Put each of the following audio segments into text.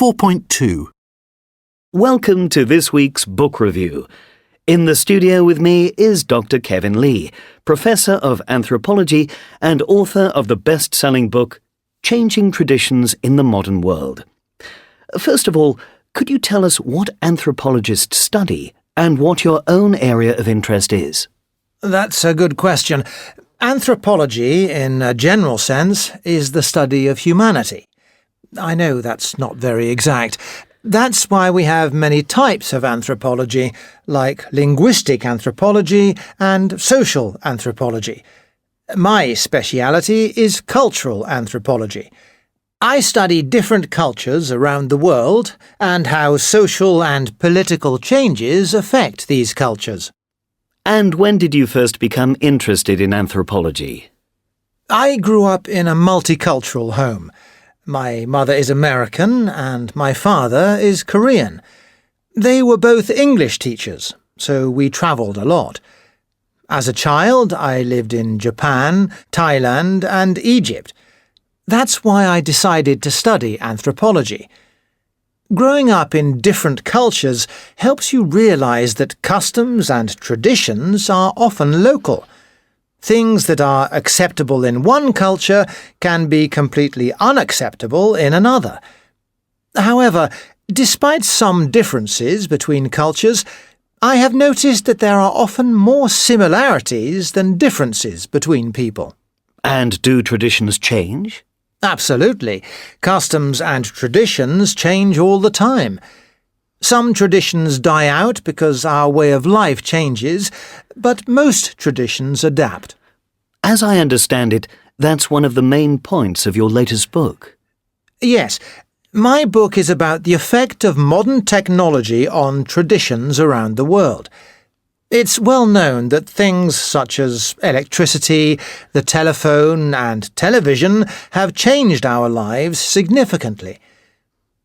4.2. Welcome to this week's book review. In the studio with me is Dr. Kevin Lee, Professor of Anthropology and author of the best-selling book, Changing Traditions in the Modern World. First of all, could you tell us what anthropologists study and what your own area of interest is? That's a good question. Anthropology, in a general sense, is the study of humanity. I know that's not very exact. That's why we have many types of anthropology, like linguistic anthropology and social anthropology. My speciality is cultural anthropology. I study different cultures around the world and how social and political changes affect these cultures. And when did you first become interested in anthropology? I grew up in a multicultural home. My mother is American and my father is Korean. They were both English teachers, so we travelled a lot. As a child, I lived in Japan, Thailand and Egypt. That's why I decided to study anthropology. Growing up in different cultures helps you realize that customs and traditions are often local. Things that are acceptable in one culture can be completely unacceptable in another. However, despite some differences between cultures, I have noticed that there are often more similarities than differences between people. And do traditions change? Absolutely. Customs and traditions change all the time. Some traditions die out because our way of life changes, but most traditions adapt. As I understand it, that's one of the main points of your latest book. Yes, my book is about the effect of modern technology on traditions around the world. It's well known that things such as electricity, the telephone and television have changed our lives significantly.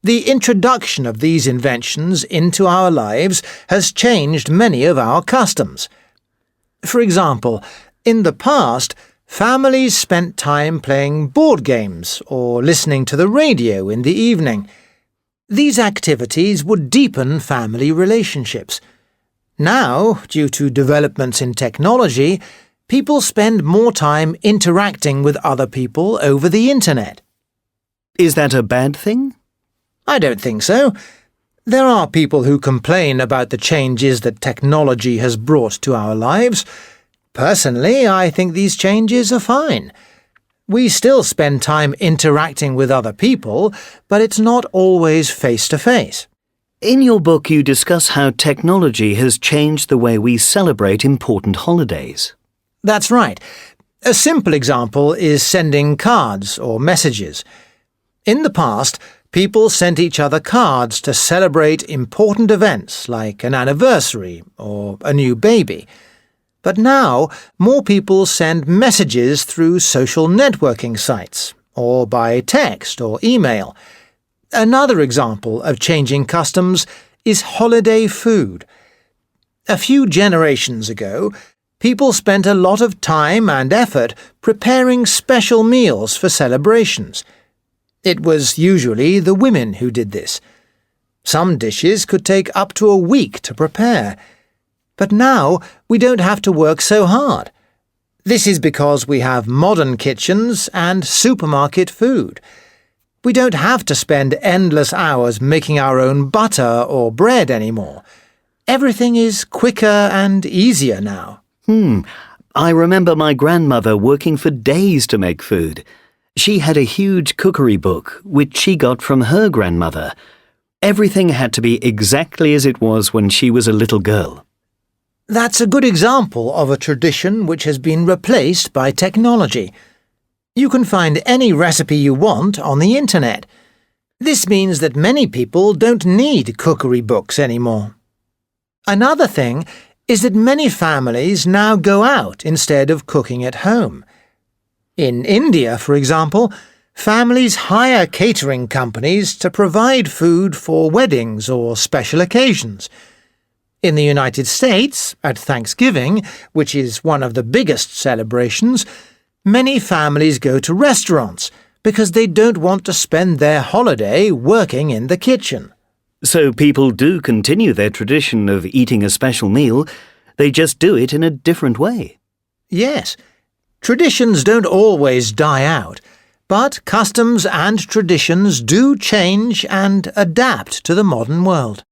The introduction of these inventions into our lives has changed many of our customs. For example, in the past, families spent time playing board games or listening to the radio in the evening. These activities would deepen family relationships. Now, due to developments in technology, people spend more time interacting with other people over the internet. Is that a bad thing? I don't think so. There are people who complain about the changes that technology has brought to our lives. Personally, I think these changes are fine. We still spend time interacting with other people, but it's not always face-to-face. In your book, you discuss how technology has changed the way we celebrate important holidays. That's right. A simple example is sending cards or messages. In the past, people sent each other cards to celebrate important events like an anniversary or a new baby. But now, more people send messages through social networking sites or by text or email. Another example of changing customs is holiday food. A few generations ago, people spent a lot of time and effort preparing special meals for celebrations. It was usually the women who did this. Some dishes could take up to a week to prepare. But now we don't have to work so hard. This is because we have modern kitchens and supermarket food. We don't have to spend endless hours making our own butter or bread anymore. Everything is quicker and easier now. I remember my grandmother working for days to make food. She had a huge cookery book, which she got from her grandmother. Everything had to be exactly as it was when she was a little girl. That's a good example of a tradition which has been replaced by technology. You can find any recipe you want on the internet. This means that many people don't need cookery books anymore. Another thing is that many families now go out instead of cooking at home. In India, for example, families hire catering companies to provide food for weddings or special occasions. In the United States, at Thanksgiving, which is one of the biggest celebrations, many families go to restaurants, because they don't want to spend their holiday working in the kitchen. So people do continue their tradition of eating a special meal, they just do it in a different way. Yes, traditions don't always die out, but customs and traditions do change and adapt to the modern world.